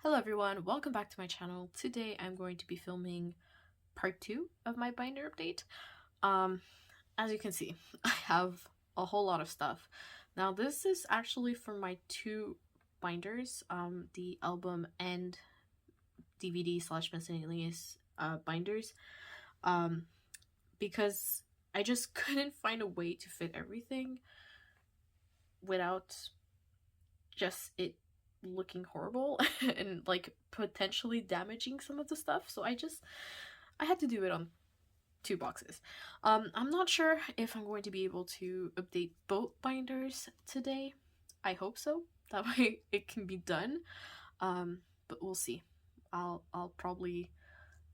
Hello everyone, welcome back to my channel. Today I'm going to be filming part 2 of my binder update. As you can see, I have a whole lot of stuff. Now this is actually for my two binders, the album and DVD / miscellaneous binders, because I just couldn't find a way to fit everything without just it looking horrible and like potentially damaging some of the stuff, so I had to do it on 2 boxes. I'm not sure if I'm going to be able to update both binders today. I hope so, that way it can be done, but we'll see. I'll probably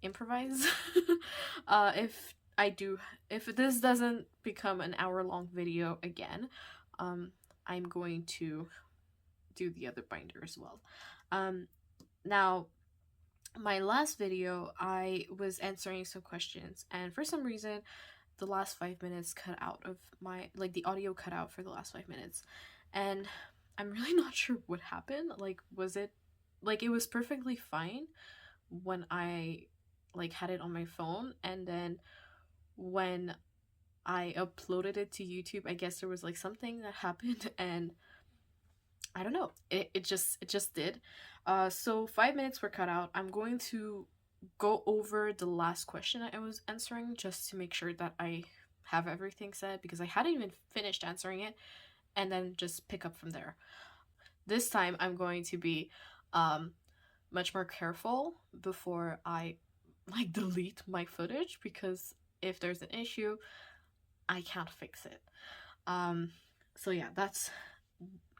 improvise. If this doesn't become an hour-long video again, I'm going to do the other binder as well. Now, my last video, I was answering some questions, and for some reason the last 5 minutes cut out of my, like, the audio cut out for the last 5 minutes, and I'm really not sure what happened. Like, was it, like, it was perfectly fine when I like had it on my phone, and then when I uploaded it to YouTube, I guess there was like something that happened, and I don't know, it just did. So 5 minutes were cut out. I'm going to go over the last question I was answering just to make sure that I have everything said, because I hadn't even finished answering it, and then just pick up from there. This time I'm going to be much more careful before I like delete my footage, because if there's an issue, I can't fix it. So yeah, that's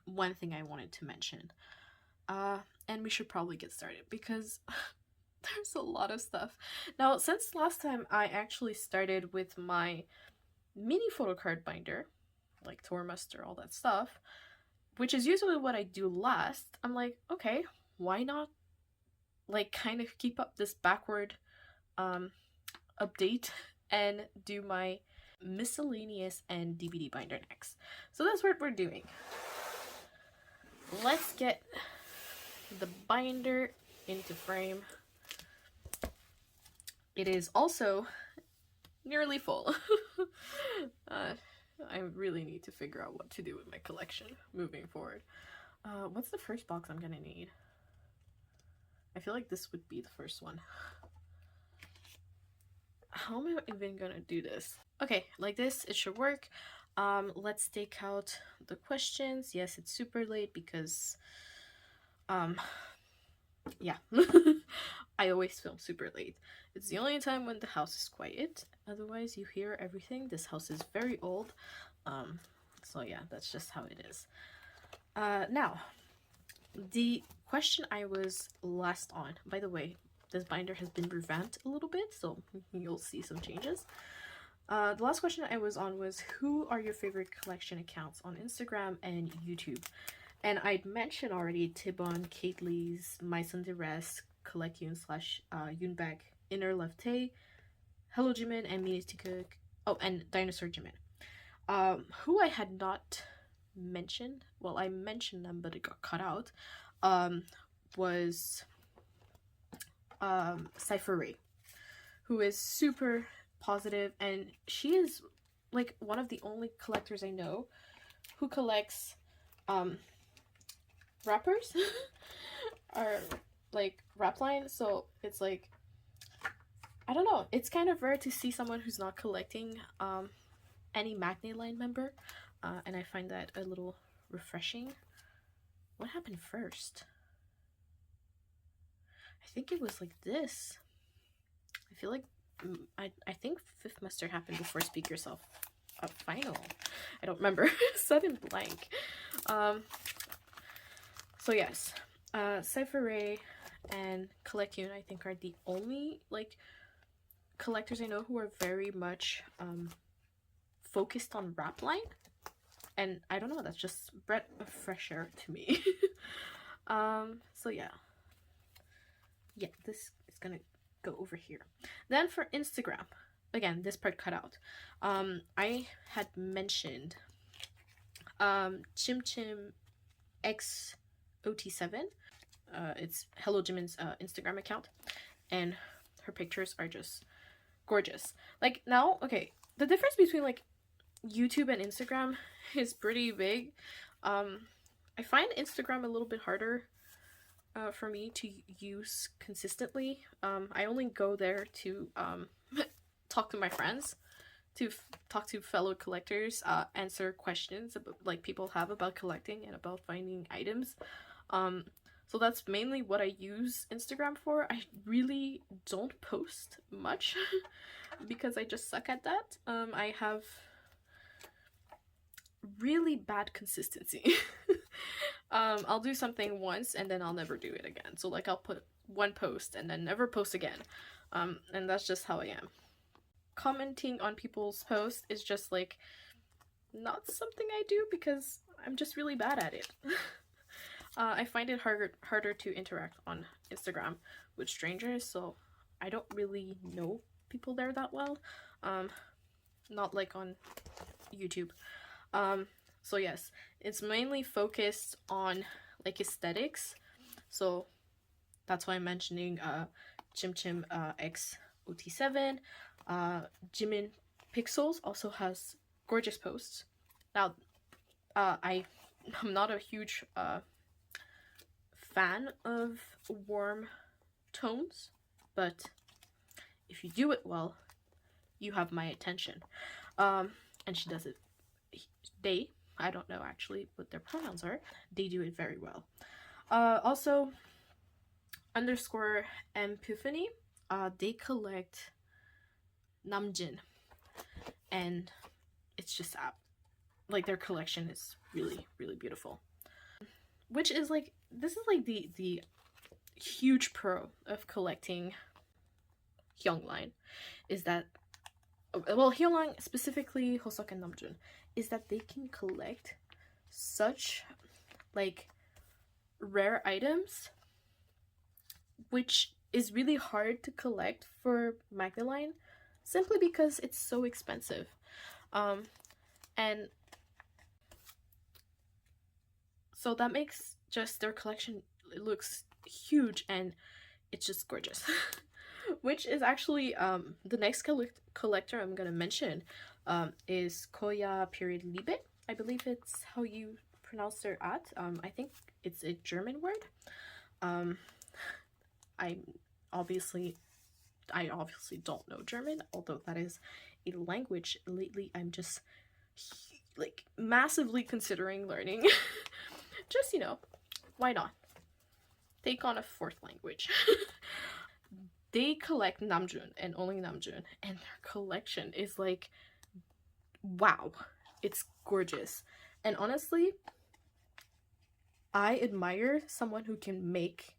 one thing I wanted to mention. And we should probably get started because there's a lot of stuff. Now, since last time I actually started with my mini photo card binder, like Tour Muster, all that stuff, which is usually what I do last, I'm like, okay, why not like kind of keep up this backward update and do my miscellaneous and DVD binder next. So that's what we're doing. Let's get the binder into frame. It is also nearly full. I really need to figure out what to do with my collection moving forward. What's the first box I'm gonna need? I feel like this would be the first one. How am I even gonna do this? Okay, like this, it should work. Let's take out the questions. Yes, it's super late because yeah. I always film super late. It's the only time when the house is quiet, otherwise you hear everything. This house is very old, so yeah, that's just how it is. Now, the question I was last on, by the way, this binder has been revamped a little bit, so you'll see some changes. The last question I was on was, who are your favorite collection accounts on Instagram and YouTube? And I'd mentioned already Tibon, Kate Lee's, My Sunday Rest, Collect Yun / Yunbag, Inner Love Tay, Hello Jimin, and Minitika, oh, and Dinosaur Jimin. Who I had not mentioned, well, I mentioned them, but it got cut out, was Cypher Ray, who is super positive, and she is like one of the only collectors I know who collects rappers or like rap line. So it's like, I don't know, it's kind of rare to see someone who's not collecting any Magne line member, and I find that a little refreshing. What happened first? I think it was like this. I feel like I think Fifth Muster happened before Speak Yourself Final. I don't remember. Sudden blank. So yes, Cypher Ray and Collect Yun, I think, are the only like collectors I know who are very much focused on rap line, and I don't know, that's just breath of fresh air to me. So yeah, this is gonna go over here. Then for Instagram, again, this part cut out, I had mentioned Chim Chim X OT7. It's Hello Jimin's Instagram account, and her pictures are just gorgeous. Like now, okay, the difference between like YouTube and Instagram is pretty big. I find Instagram a little bit harder for me to use consistently. I only go there to talk to my friends, to talk to fellow collectors, answer questions about, like, people have about collecting and about finding items. So that's mainly what I use Instagram for. I really don't post much because I just suck at that. I have really bad consistency. I'll do something once and then I'll never do it again. So like I'll put one post and then never post again. And that's just how I am. Commenting on people's posts is just like not something I do because I'm just really bad at it. I find it harder to interact on Instagram with strangers, so I don't really know people there that well. Not like on YouTube. So yes, it's mainly focused on like aesthetics. So that's why I'm mentioning Chim Chim X OT7. Jimin Pixels also has gorgeous posts. Now, I'm not a huge fan of warm tones, but if you do it well, you have my attention. And she does it. They, I don't know actually what their pronouns are, they do it very well. Also, underscore Epiphany, they collect Namjin, and it's just like their collection is really, really beautiful. Which is like, this is like the huge pro of collecting Hyungline, is that, well, Hyungline, specifically Hosok and Namjoon, is that they can collect such like rare items, which is really hard to collect for Magnaline, simply because it's so expensive. And so that makes just their collection, it looks huge and it's just gorgeous. Which is actually the next collector I'm gonna mention is Koya period Liebe. I believe it's how you pronounce their at. I think it's a German word. I obviously don't know German, although that is a language lately I'm just like massively considering learning. Just, you know, why not? Take on a fourth language. They collect Namjoon and only Namjoon, and their collection is like, wow, it's gorgeous. And honestly, I admire someone who can make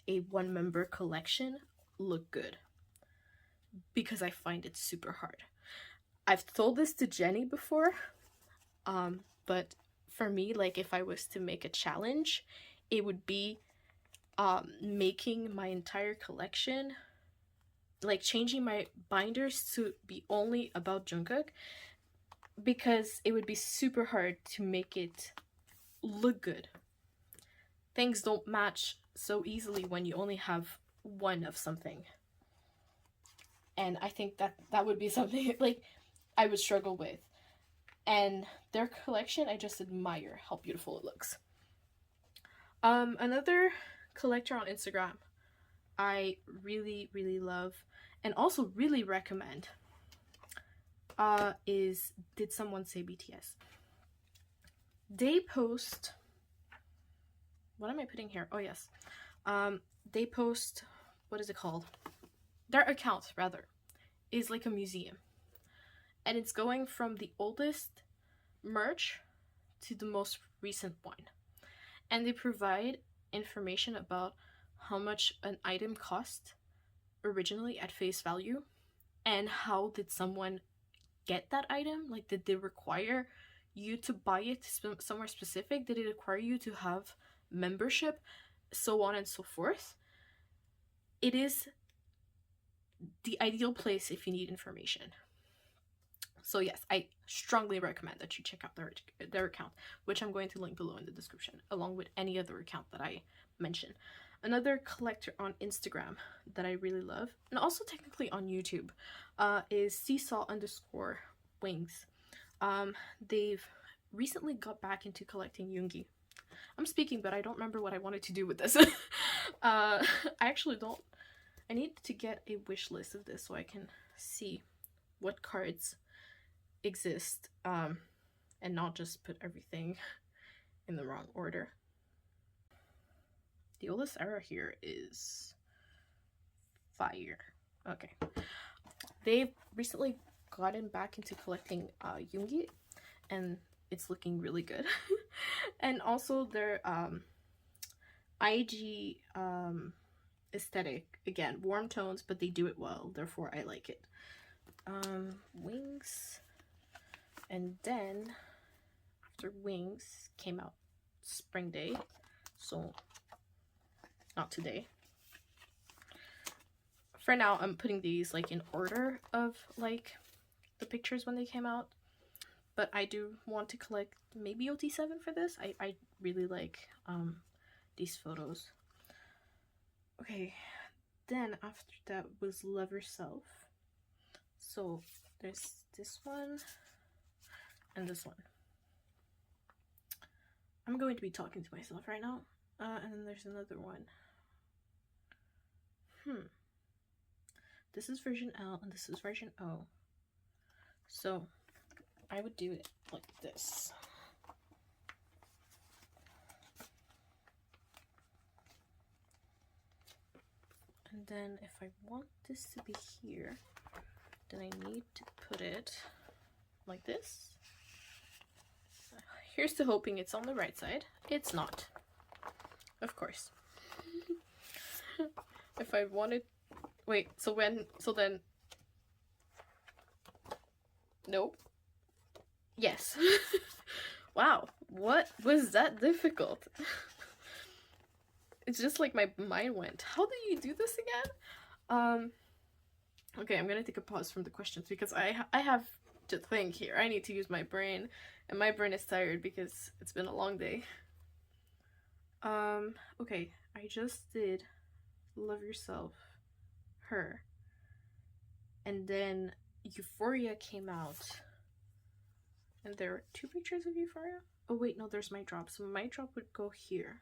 a one-member collection look good, because I find it super hard. I've told this to Jenny before, but for me, like, if I was to make a challenge, it would be making my entire collection, like changing my binders to be only about Jungkook, because it would be super hard to make it look good. Things don't match so easily when you only have one of something, and I think that would be something like I would struggle with. And their collection, I just admire how beautiful it looks. Another collector on Instagram I really, really love and also really recommend is Did Someone Say BTS? They post, what am I putting here? Oh yes. They post, what is it called? Their account, rather, is like a museum. And it's going from the oldest merch to the most recent one. And they provide information about how much an item cost originally at face value, and how did someone get that item? Like, did they require you to buy it somewhere specific? Did it require you to have membership? So on and so forth. It is the ideal place if you need information. So yes, I strongly recommend that you check out their account, which I'm going to link below in the description, along with any other account that I mention. Another collector on Instagram that I really love, and also technically on YouTube, is seesaw_wings. They've recently got back into collecting Yoongi. I'm speaking, but I don't remember what I wanted to do with this. I actually don't. I need to get a wish list of this so I can see what cards exist, and not just put everything in the wrong order. The oldest era here is fire. Okay. They've recently gotten back into collecting Yoongi, and it's looking really good. And also their IG aesthetic, again, warm tones, but they do it well, therefore I like it. Wings, and then after Wings came out Spring Day, so not today. For now, I'm putting these like in order of like the pictures when they came out, but I do want to collect maybe OT7 for this. I really like these photos. Okay, then after that was Love Yourself. So there's this one and this one. I'm going to be talking to myself right now. And then there's another one. This is version L and this is version O. So I would do it like this. And then if I want this to be here, then I need to put it like this. Here's to hoping it's on the right side. It's not. Of course. If I wanted... Wait, so then... Nope. Yes. Wow, what was that difficult? It's just like my mind went, how do you do this again? Okay, I'm gonna take a pause from the questions because I have to think here. I need to use my brain, and my brain is tired because it's been a long day. Okay, I just did Love Yourself, Her, and then Euphoria came out, and there are 2 pictures of Euphoria. Oh wait, no, there's My Drop, so My Drop would go here,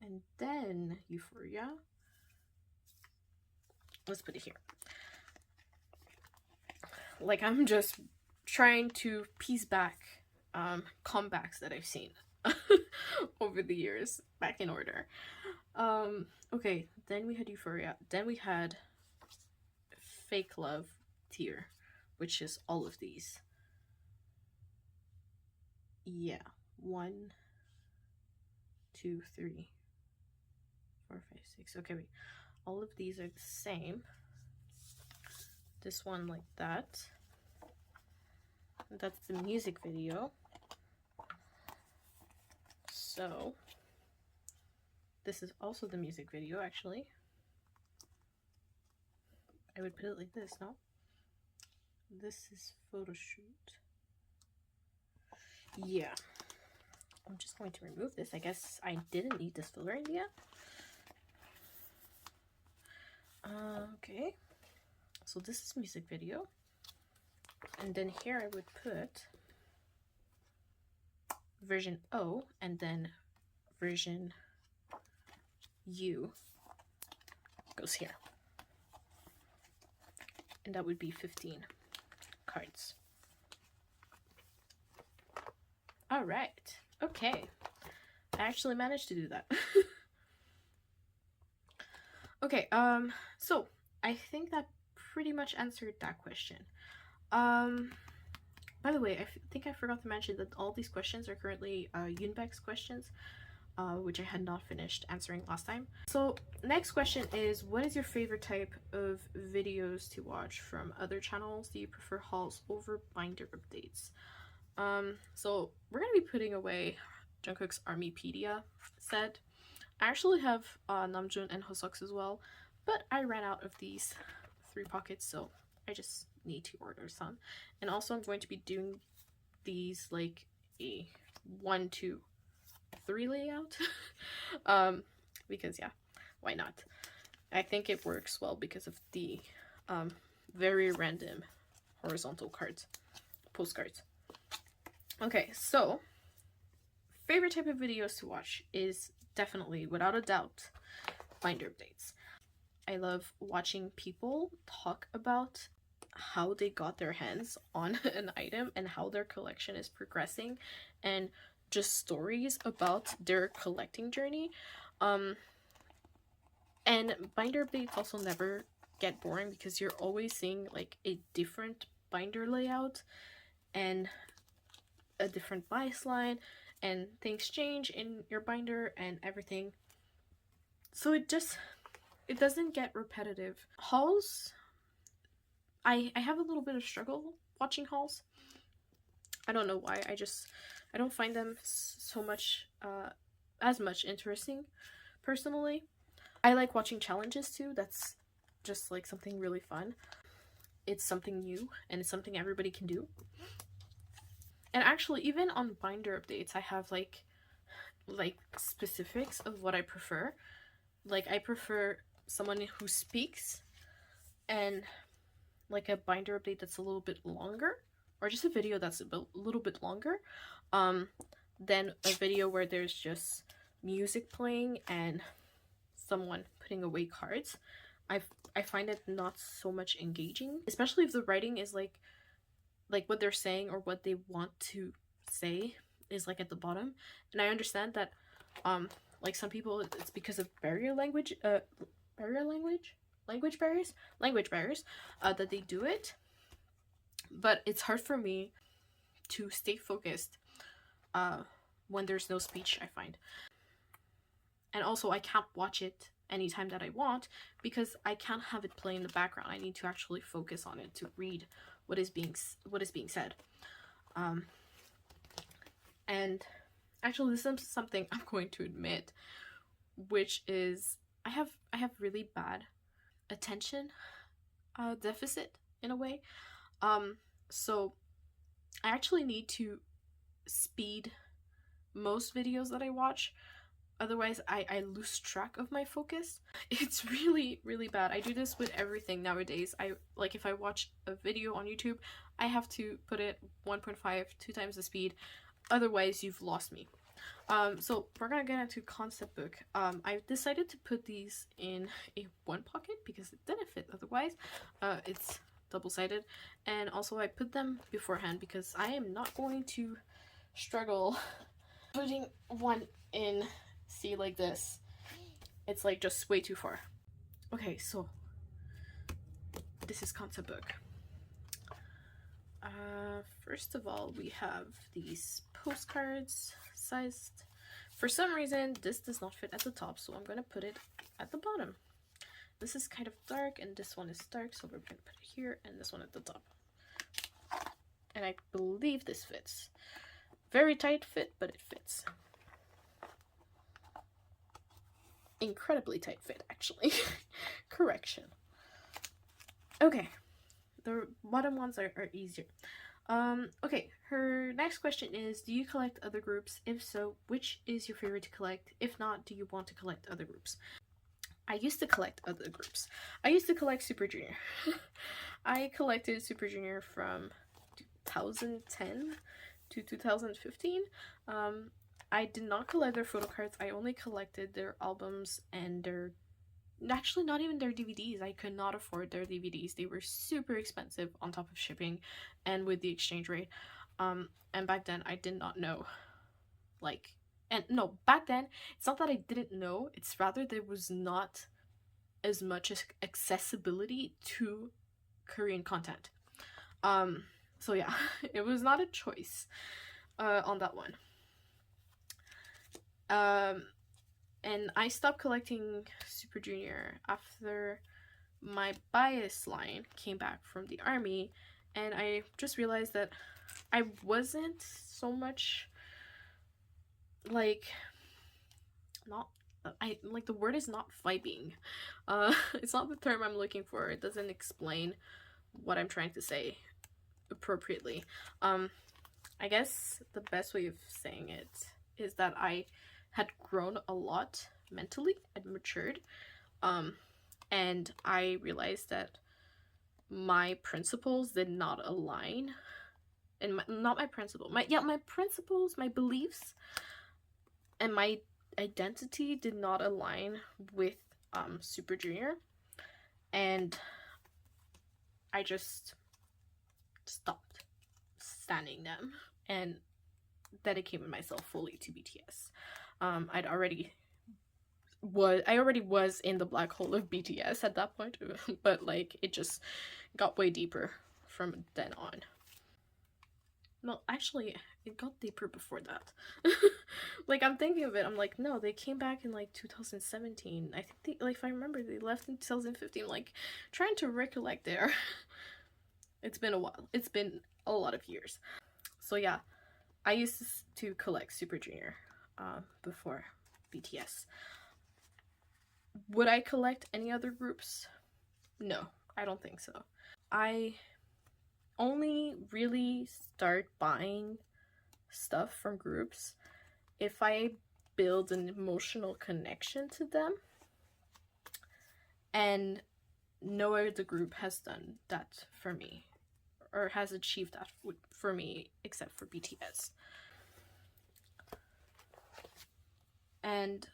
and then Euphoria. Let's put it here. Like, I'm just trying to piece back comebacks that I've seen over the years back in order. Okay, then we had Euphoria, then we had Fake Love tier, which is all of these. Yeah, 1, 2, 3, 4, 5, 6. Okay, wait, all of these are the same. This one like that. That's the music video. So this is also the music video, actually. I would put it like this, no? This is photo shoot. Yeah. I'm just going to remove this. I guess I didn't need this filler in the end. Okay. So this is music video. And then here I would put version O, and then version U goes here. And that would be 15 cards. All right. Okay. I actually managed to do that. Okay, so I think that pretty much answered that question. By the way, I think I forgot to mention that all these questions are currently Yunbek's questions, which I had not finished answering last time. So next question is, what is your favorite type of videos to watch from other channels? Do you prefer hauls over binder updates? So we're gonna be putting away Jungkook's Armypedia set. I actually have Namjoon and Hoseok's as well, but I ran out of these 3 pockets, so I just need to order some. And also I'm going to be doing these like a 1-2 3 layout. Because yeah, why not? I think it works well because of the very random horizontal cards, postcards. Okay, so favorite type of videos to watch is definitely, without a doubt, binder updates. I love watching people talk about how they got their hands on an item and how their collection is progressing, and just stories about their collecting journey. And binder updates also never get boring because you're always seeing like a different binder layout and a different bias line, and things change in your binder and everything. So it doesn't get repetitive. Hauls, I have a little bit of struggle watching hauls. I don't know why. I don't find them so much as much interesting personally. I like watching challenges too. That's just like something really fun. It's something new and it's something everybody can do. And actually, even on binder updates, I have like specifics of what I prefer. Like, I prefer someone who speaks, and like a binder update that's a little bit longer, or just a video that's a little bit longer, than a video where there's just music playing and someone putting away cards. I find it not so much engaging, especially if the writing is like what they're saying or what they want to say is like at the bottom. And I understand that like some people it's because of language barriers that they do it, but it's hard for me to stay focused when there's no speech, I find. And also, I can't watch it anytime that I want because I can't have it play in the background. I need to actually focus on it to read what is being said. And actually, this is something I'm going to admit, which is I have really bad attention deficit in a way. So I actually need to speed most videos that I watch. Otherwise, I lose track of my focus. It's really, really bad. I do this with everything nowadays. If I watch a video on YouTube, I have to put it 1.5, 2 times the speed. Otherwise, you've lost me. So we're gonna get into concept book. I decided to put these in a one pocket because it didn't fit otherwise. It's double-sided. And also I put them beforehand because I am not going to struggle putting one in like this. It's like just way too far. Okay, so this is concept book. First of all, we have these postcards sized. For some reason, this does not fit at the top, so I'm gonna put it at the bottom. This is kind of dark, and this one is dark, so we're gonna put it here, and this one at the top. And I believe this fits. Very tight fit, but it fits. Incredibly tight fit, actually. Correction. Okay, the bottom ones are easier. Okay, her next question is, do you collect other groups? If so, which is your favorite to collect? If not, do you want to collect other groups? I used to collect other groups. I used to collect Super Junior. I collected Super Junior from 2010 to 2015. I did not collect their photo cards. I only collected their albums and actually not even their DVDs. I could not afford their DVDs. They were super expensive on top of shipping and with the exchange rate. And back then I did not know, back then it's not that I didn't know, it's rather there was not as much accessibility to Korean content. So yeah, it was not a choice on that one. And I stopped collecting Super Junior after my bias line came back from the army, and I just realized that I wasn't so much the word is not vibing. It's not the term I'm looking for. It doesn't explain what I'm trying to say appropriately. I guess the best way of saying it is that I had grown a lot mentally and matured, and I realized that my principles did not align, and not my principle, my principles, my beliefs, and my identity did not align with Super Junior, and I just stopped standing them and dedicated myself fully to BTS. I already was in the black hole of BTS at that point, but like it just got way deeper from then on. No, actually, it got deeper before that. Like, I'm thinking of it, I'm like, no, they came back in like 2017. I think they, like, if I remember, they left in 2015. Like, trying to recollect there. It's been a while. It's been a lot of years. So yeah, I used to collect Super Junior before BTS. Would I collect any other groups? No, I don't think so. I only really start buying stuff from groups if I build an emotional connection to them, and no other group has done that for me, or has achieved that for me, except for BTS. And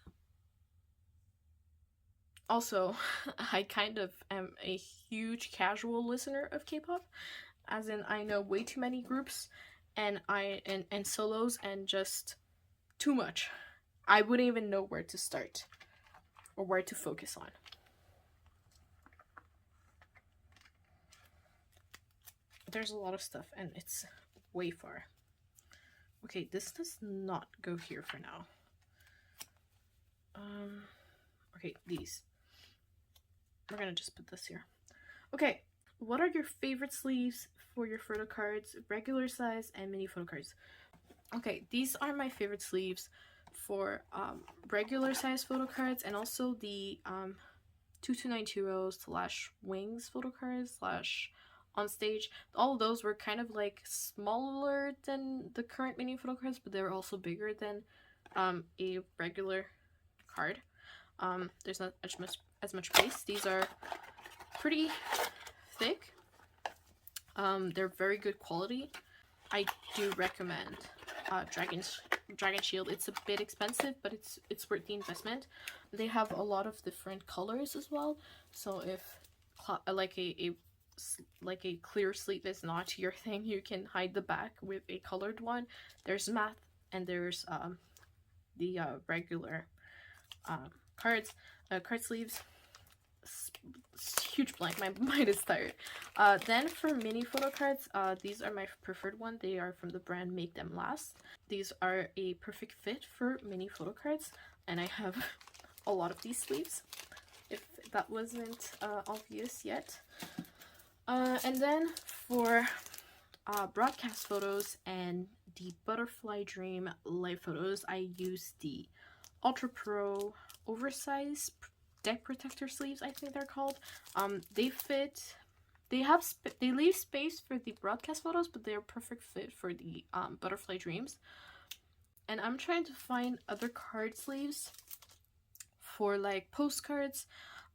also, I kind of am a huge casual listener of K-pop, as in I know way too many groups and solos, and just too much. I wouldn't even know where to start or where to focus on. There's a lot of stuff and it's way far. Okay, this does not go here for now. Okay, these. We're gonna just put this here. Okay, what are your favorite sleeves for your photo cards, regular size and mini photo cards? Okay, these are my favorite sleeves for regular size photo cards, and also the 2290/wings photo cards / on stage. All of those were kind of like smaller than the current mini photo cards, but they were also bigger than a regular card. There's not as much space. These are pretty thick. They're very good quality. I do recommend Dragon Shield. It's a bit expensive, but it's worth the investment. They have a lot of different colors as well, so if like a clear sleeve is not your thing, you can hide the back with a colored one. There's matte, and there's the regular card sleeves. Huge blank, my mind is tired. Then for mini photo cards, these are my preferred one. They are from the brand Make Them Last. These are a perfect fit for mini photo cards, and I have a lot of these sleeves, if that wasn't obvious yet. And then for broadcast photos and the Butterfly Dream live photos, I use the Ultra Pro oversized deck protector sleeves, I think they're called. They fit, they leave space for the broadcast photos, but they're perfect fit for the Butterfly Dreams. And I'm trying to find other card sleeves for like postcards,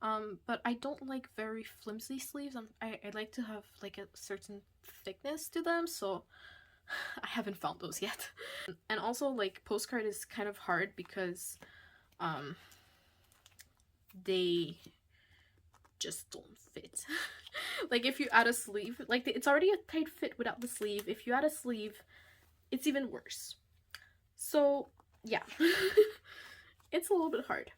but I don't like very flimsy sleeves. I like to have like a certain thickness to them, so I haven't found those yet. And also, like, postcard is kind of hard because they just don't fit. Like, if you add a sleeve, like, it's already a tight fit without the sleeve. If you add a sleeve, it's even worse. So yeah. It's a little bit hard.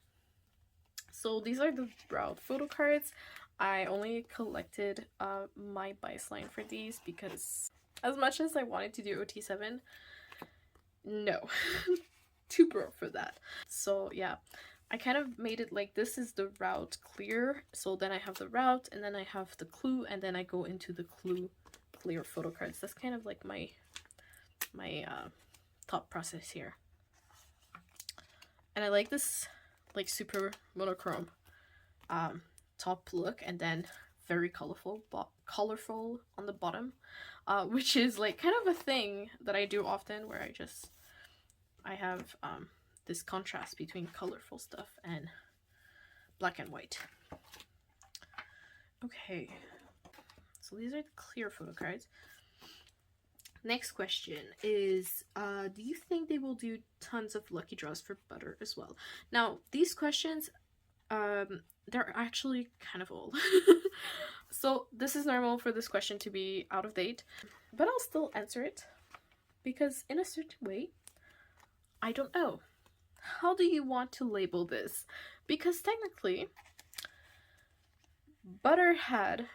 So these are the brow photo cards. I only collected my baseline for these because as much as I wanted to do OT7, no. Too broke for that. So yeah, I kind of made it like this is the route clear. So then I have the route, and then I have the clue, and then I go into the clue clear photo cards. That's kind of like my thought process here. And I like this like super monochrome top look, and then very colorful on the bottom, which is like kind of a thing that I do often, where I just I have this contrast between colorful stuff and black and white. Okay, so these are the clear photo cards. Next question is, do you think they will do tons of lucky draws for butter as well? Now, these questions, they're actually kind of old. So this is normal for this question to be out of date, but I'll still answer it because in a certain way, I don't know. How do you want to label this? Because technically, butter had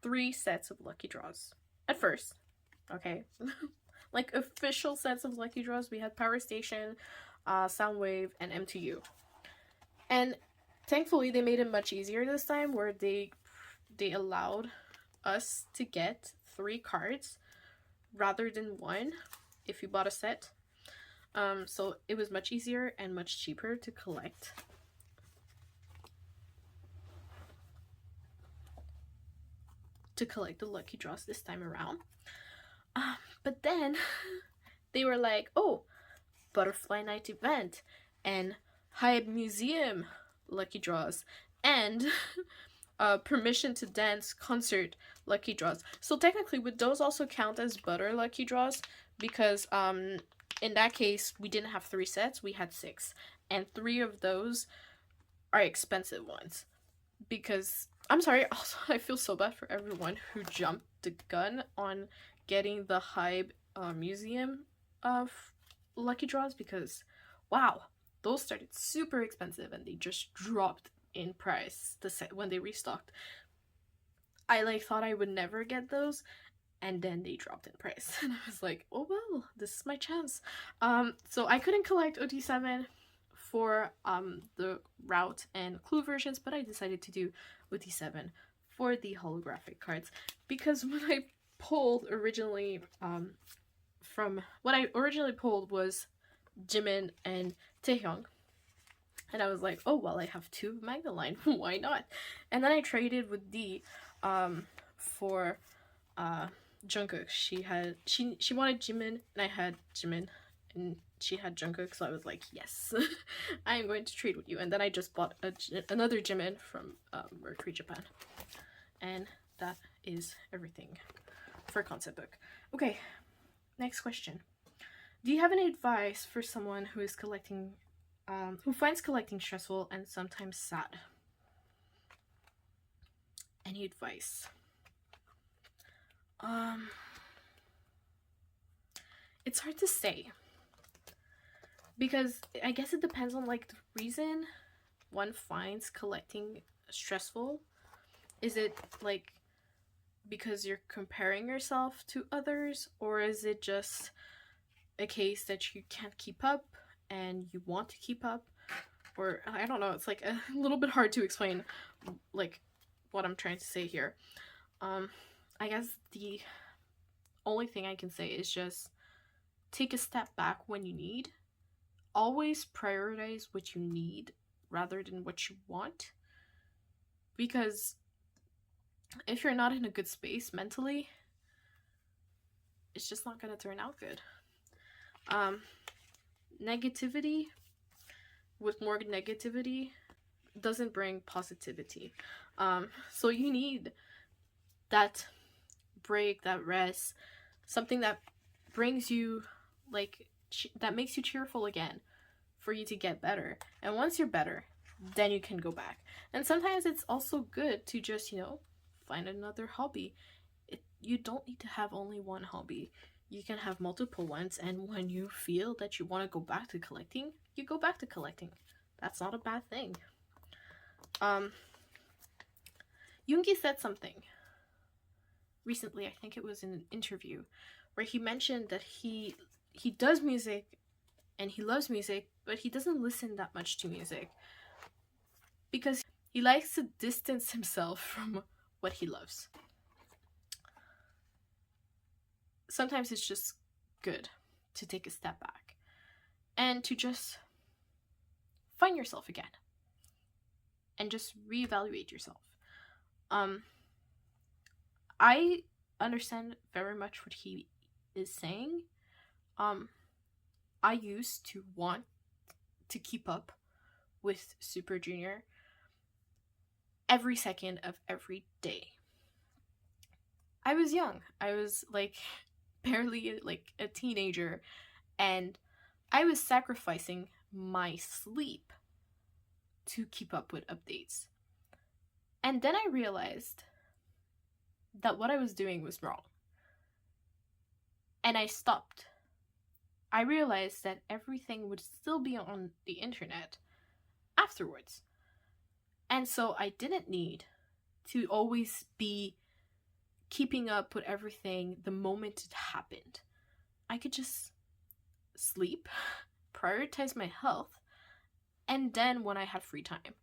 3 sets of lucky draws at first. Okay. Like official sets of lucky draws, we had Power Station, Soundwave, and MTU. And thankfully they made it much easier this time, where they allowed us to get 3 cards rather than 1 if you bought a set. So it was much easier and much cheaper to collect. The lucky draws this time around. But then they were like, oh, Butterfly Night event and Hype Museum lucky draws and Permission to Dance concert lucky draws. So technically, would those also count as butter lucky draws? Because in that case, we didn't have 3 sets, we had 6. And 3 of those are expensive ones. Because, I'm sorry, also, I feel so bad for everyone who jumped the gun on getting the Hype Museum of lucky draws, because, wow, those started super expensive and they just dropped in price when they restocked. I like thought I would never get those, and then they dropped in price. And I was like, oh well, this is my chance. So I couldn't collect OT7 for the route and clue versions, but I decided to do OT7 for the holographic cards, because when I pulled originally, from what I originally pulled was Jimin and Taehyung, and I was like, oh well, I have 2 Magnaline, why not? And then I traded with D for Jungkook. She wanted Jimin and I had Jimin, and she had Jungkook, so I was like, yes, I am going to trade with you. And then I just bought another Jimin from Mercury Japan, and that is everything for concept book. Okay, next question. Do you have any advice for someone who is collecting, who finds collecting stressful and sometimes sad? Any advice? It's hard to say, because I guess it depends on like the reason one finds collecting stressful. Is it like because you're comparing yourself to others, or is it just a case that you can't keep up and you want to keep up? Or I don't know, it's like a little bit hard to explain like what I'm trying to say here. I guess the only thing I can say is just take a step back when you need. Always prioritize what you need rather than what you want. Because if you're not in a good space mentally, it's just not going to turn out good. Negativity with more negativity doesn't bring positivity. So you need that break, that rest, something that brings you like that makes you cheerful again for you to get better. And once you're better, then you can go back. And sometimes it's also good to just, find another hobby. You don't need to have only one hobby. You can have multiple ones, and when you feel that you want to go back to collecting, you go back to collecting. That's not a bad thing. Yoongi said something recently, I think it was in an interview, where he mentioned that he does music and he loves music, but he doesn't listen that much to music because he likes to distance himself from what he loves. Sometimes it's just good to take a step back and to just find yourself again and just reevaluate yourself. I understand very much what he is saying. I used to want to keep up with Super Junior every second of every day. I was young. I was like barely like a teenager, and I was sacrificing my sleep to keep up with updates. And then I realized that what I was doing was wrong. And I stopped. I realized that everything would still be on the internet afterwards. And so I didn't need to always be keeping up with everything the moment it happened. I could just sleep, prioritize my health, and then when I had free time,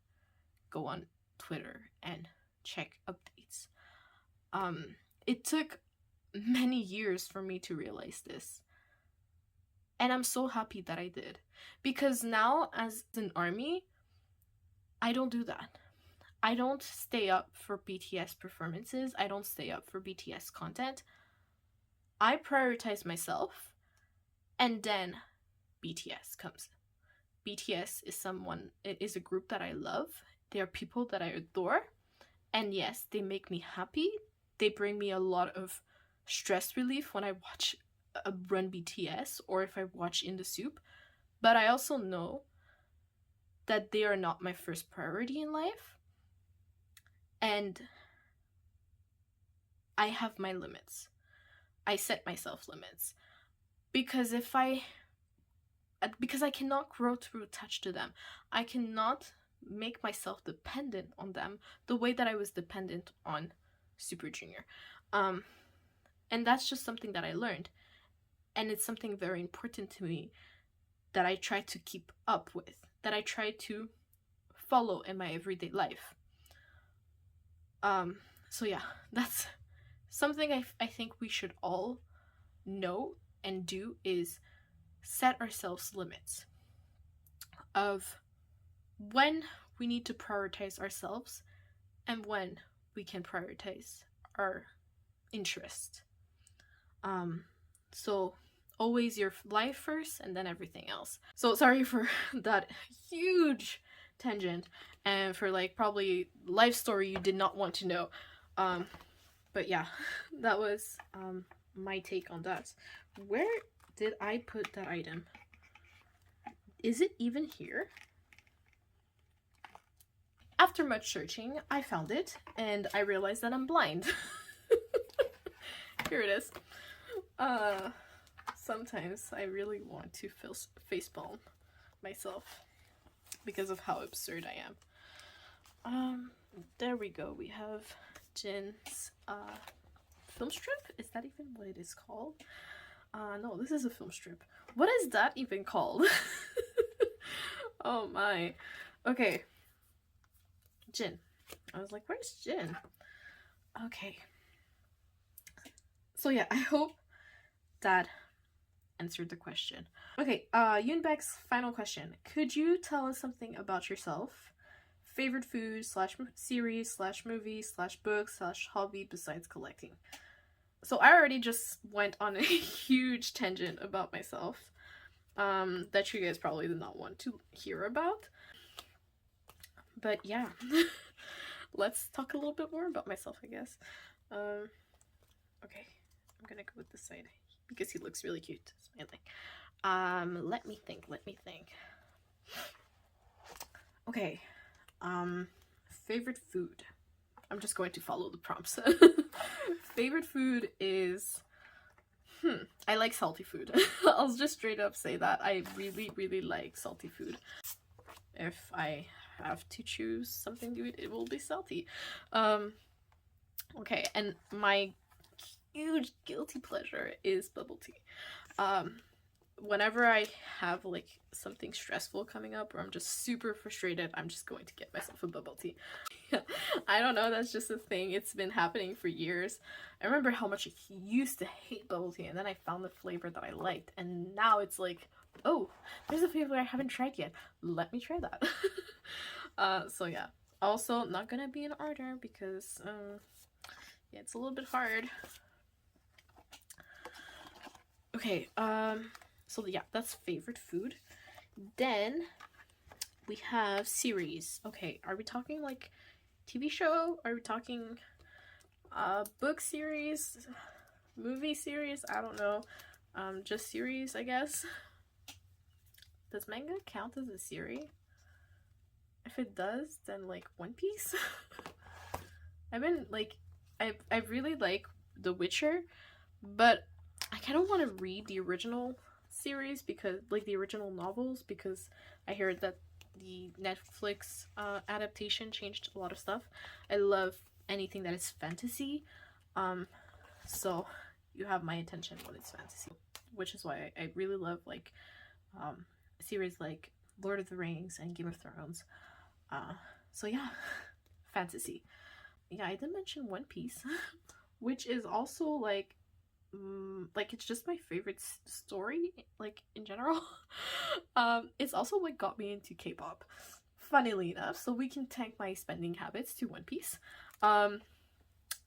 go on Twitter and check updates. It took many years for me to realize this. And I'm so happy that I did. Because now, as an army, I don't do that. I don't stay up for BTS performances. I don't stay up for BTS content. I prioritize myself, and then BTS comes. BTS is a group that I love. They are people that I adore. And yes, they make me happy. They bring me a lot of stress relief when I watch Run BTS or if I watch In the Soup. But I also know that they are not my first priority in life. And I have my limits. I set myself limits. Because I cannot grow to attach to them. I cannot make myself dependent on them the way that I was dependent on Super Junior. And that's just something that I learned. And it's something very important to me that I try to keep up with, that I try to follow in my everyday life. So yeah, that's something I think we should all know and do, is set ourselves limits of when we need to prioritize ourselves and when we can prioritize our interest. So always your life first and then everything else. So sorry for that huge tangent and for like probably life story you did not want to know. But yeah, that was my take on that. Where did I put that item? Is it even here? After much searching, I found it and I realized that I'm blind. Here it is. Sometimes I really want to facepalm myself because of how absurd I am. There we go. We have Jin's film strip. Is that even what it is called? No, this is a film strip. What is that even called? Oh my. Okay. Jin. I was like, where's Jin? Okay. So yeah, I hope that answered the question. Okay, Yunbeck's final question. Could you tell us something about yourself? Favorite food / series / movie / book / hobby besides collecting. So I already just went on a huge tangent about myself that you guys probably did not want to hear about. But yeah, let's talk a little bit more about myself, I guess. Okay, I'm gonna go with this side because he looks really cute smiling. Let me think. Okay, favorite food. I'm just going to follow the prompts. Favorite food is, I like salty food. I'll just straight up say that. I really, really like salty food. If I have to choose something to eat, it will be salty. Okay, and my huge guilty pleasure is bubble tea. Whenever I have like something stressful coming up or I'm just super frustrated, I'm just going to get myself a bubble tea. I don't know, that's just a thing. It's been happening for years. I remember how much I used to hate bubble tea, and then I found the flavor that I liked, and now it's like, oh, there's a flavor I haven't tried yet. Let me try that. So yeah. Also, not gonna be in order because yeah, it's a little bit hard. Okay, So yeah, that's favorite food. Then we have series. Okay, are we talking like TV show? Are we talking book series? Movie series? I don't know. Just series, I guess. Does manga count as a series? If it does, then like One Piece. I've been like, I really like The Witcher, but I kind of want to read the original series, because like the original novels, because I heard that the Netflix adaptation changed a lot of stuff. I love anything that is fantasy, so you have my attention when it's fantasy, which is why I really love like series like Lord of the Rings and Game of Thrones. So yeah, fantasy. Yeah, I did mention One Piece, which is also like it's just my favorite story, like in general. It's also what got me into K-pop, funnily enough. So we can thank my spending habits to One Piece. I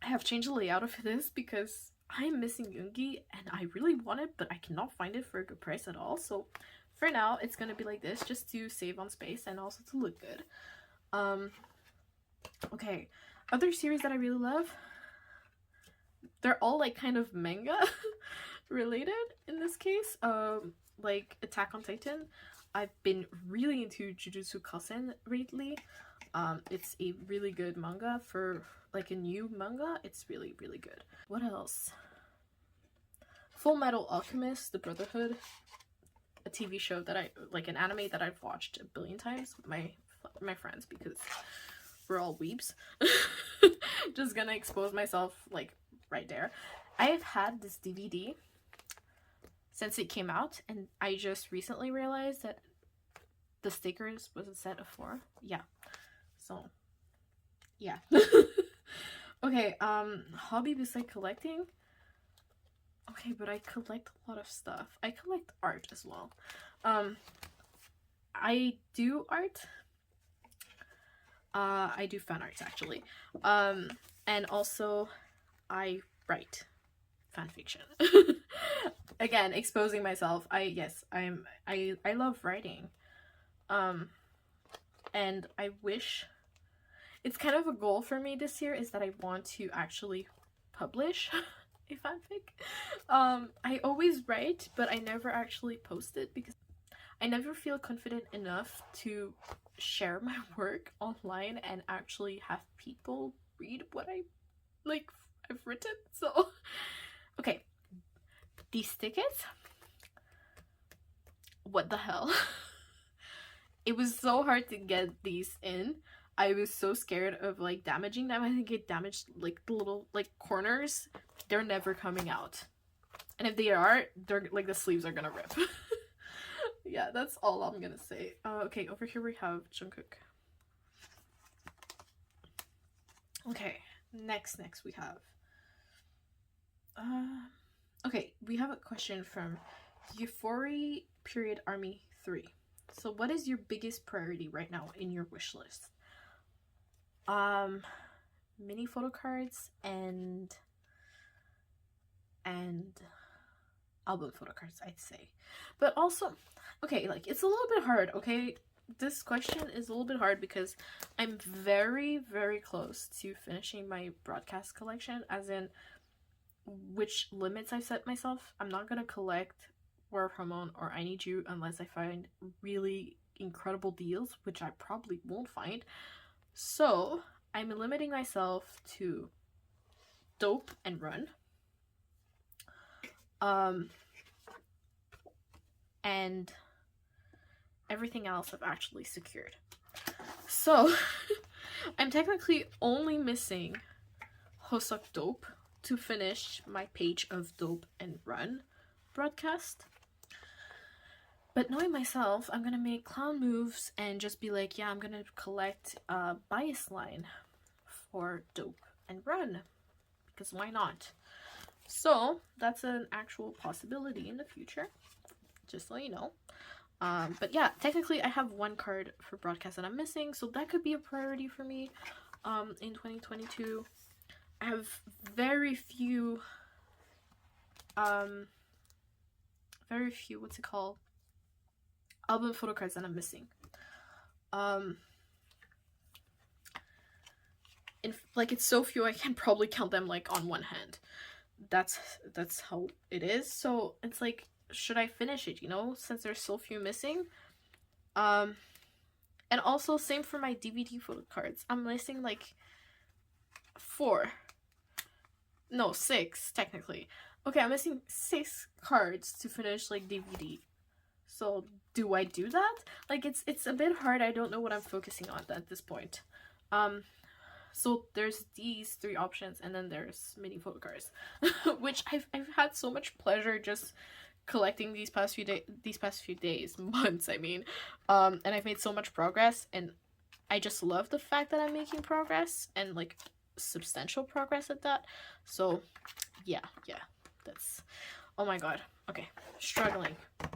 have changed the layout of this because I'm missing Yoongi and I really want it, but I cannot find it for a good price at all. So for now, it's gonna be like this, just to save on space and also to look good. Okay, other series that I really love, they're all like kind of manga related in this case. Like Attack on Titan. I've been really into Jujutsu Kaisen lately. It's a really good manga for like a new manga. It's really, really good. What else? Full Metal Alchemist, The Brotherhood, a TV show that an anime that I've watched a billion times with my friends, because we're all weebs. Just gonna expose myself like right there. I have had this DVD since it came out, and I just recently realized that the stickers was a set of 4. Yeah. So yeah. Okay, hobby beside collecting. Okay, but I collect a lot of stuff. I collect art as well. I do art. I do fan arts actually. And also I write fan fiction. Again, exposing myself. I love writing. And I wish, it's kind of a goal for me this year, is that I want to actually publish a fanfic. I always write, but I never actually post it because I never feel confident enough to share my work online and actually have people read what I've written. So okay, these tickets, what the hell. It was so hard to get these in. I was so scared of like damaging them. I think it damaged like the little like corners. They're never coming out, and if they are, they're like the sleeves are gonna rip. Yeah, that's all I'm gonna say. Okay, over here we have Jungkook. Okay, next we have okay, we have a question from Euphoria period Army 3. So what is your biggest priority right now in your wish list? Mini photo cards and album photo cards, I'd say. But also, okay, like it's a little bit hard, okay? This question is a little bit hard because I'm very, very close to finishing my broadcast collection, as in which limits I set myself. I'm not gonna collect War of Hormone or I Need You unless I find really incredible deals, which I probably won't find. So I'm limiting myself to Dope and Run. And everything else I've actually secured. So I'm technically only missing Hosok Dope to finish my page of Dope and Run broadcast. But knowing myself, I'm gonna make clown moves and just be like, yeah, I'm gonna collect a bias line for Dope and Run, because why not? So that's an actual possibility in the future, just so you know. But yeah, technically I have 1 card for broadcast that I'm missing, so that could be a priority for me in 2022. I have very few very few, what's it called, album photo cards that I'm missing. It's so few I can probably count them like on one hand. That's how it is. So it's like, should I finish it, you know, since there's so few missing? And also same for my DVD photo cards. I'm missing like 6 technically. Okay, I'm missing 6 cards to finish like DVD. So do I do that? Like it's a bit hard. I don't know what I'm focusing on at this point. So there's these 3 options, and then there's mini photo cards, which I've had so much pleasure just collecting these past few days, months, I mean. And I've made so much progress, and I just love the fact that I'm making progress, and like substantial progress at that. So yeah, that's, oh my god. Okay, struggling. I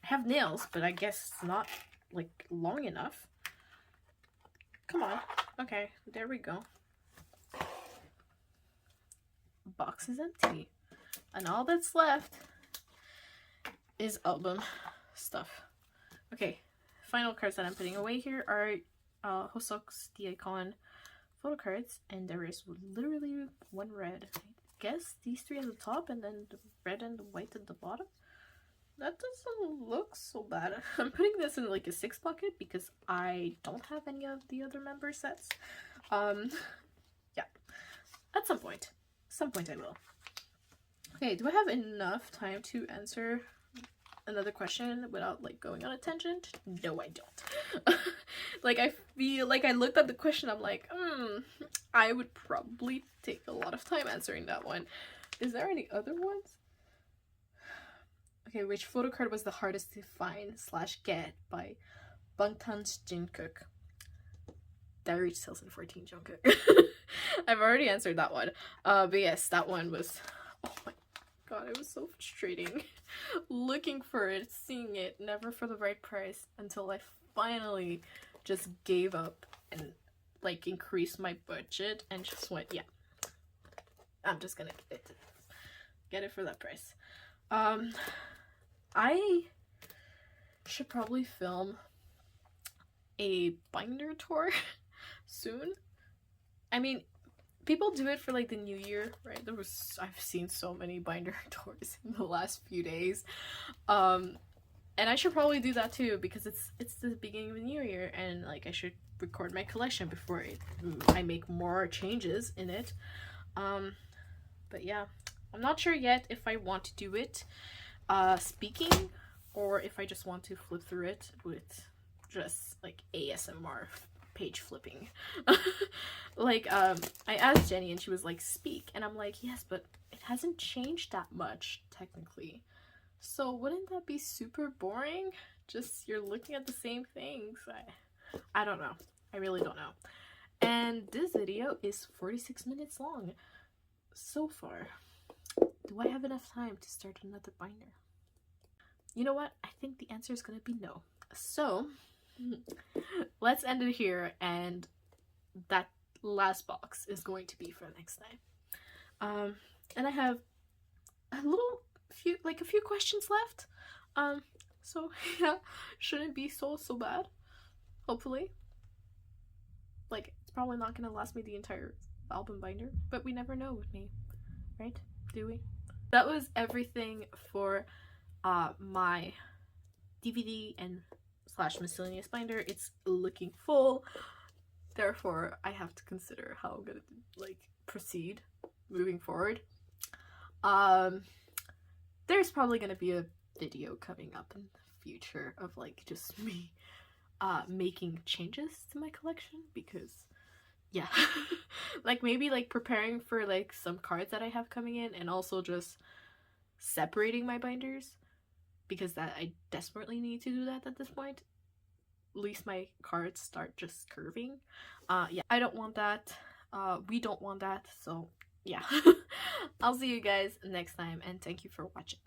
have nails, but I guess it's not like long enough. Come on. Okay, there we go. Box is empty, and all that's left is album stuff. Okay, final cards that I'm putting away here are Hoseok's The Icon photo cards, and there is literally 1 red. I guess these 3 at the top, and then the red and the white at the bottom. That doesn't look so bad. I'm putting this in like a 6 bucket because I don't have any of the other member sets. Yeah, at some point I will. Okay, do I have enough time to answer another question without like going on a tangent? No, I don't. Like, I feel like I looked at the question, I'm like, I would probably take a lot of time answering that one. Is there any other ones? Okay, which photo card was the hardest to find / get by Bangtan's Jungkook? Diary 2014 Jungkook. I've already answered that one. But yes, that one was, oh my god, it was so frustrating. Looking for it, seeing it, never for the right price, until I finally just gave up and like increased my budget and just went, yeah, I'm just gonna get it for that price. I should probably film a binder tour soon. I mean, people do it for like the new year, right? I've seen so many binder tours in the last few days. And I should probably do that too, because it's the beginning of the new year, and like I should record my collection before I make more changes in it. But yeah, I'm not sure yet if I want to do it speaking, or if I just want to flip through it with just like ASMR page flipping. Like I asked Jenny and she was like, speak, and I'm like, yes, but it hasn't changed that much technically, so wouldn't that be super boring? Just you're looking at the same things. I don't know. I really don't know. And this video is 46 minutes long so far. Do I have enough time to start another binder? You know what? I think the answer is going to be no. So, let's end it here, and that last box is going to be for next time. And I have a few questions left. So yeah, shouldn't be so bad. Hopefully. Like, it's probably not going to last me the entire album binder, but we never know with me, right? Do we? That was everything for my DVD and / miscellaneous binder. It's looking full, therefore I have to consider how I'm gonna like proceed moving forward. There's probably gonna be a video coming up in the future of like just me making changes to my collection, because yeah, like maybe like preparing for like some cards that I have coming in, and also just separating my binders, because that I desperately need to do that at this point. At least my cards start just curving. Yeah, I don't want that. We don't want that. So yeah, I'll see you guys next time, and thank you for watching.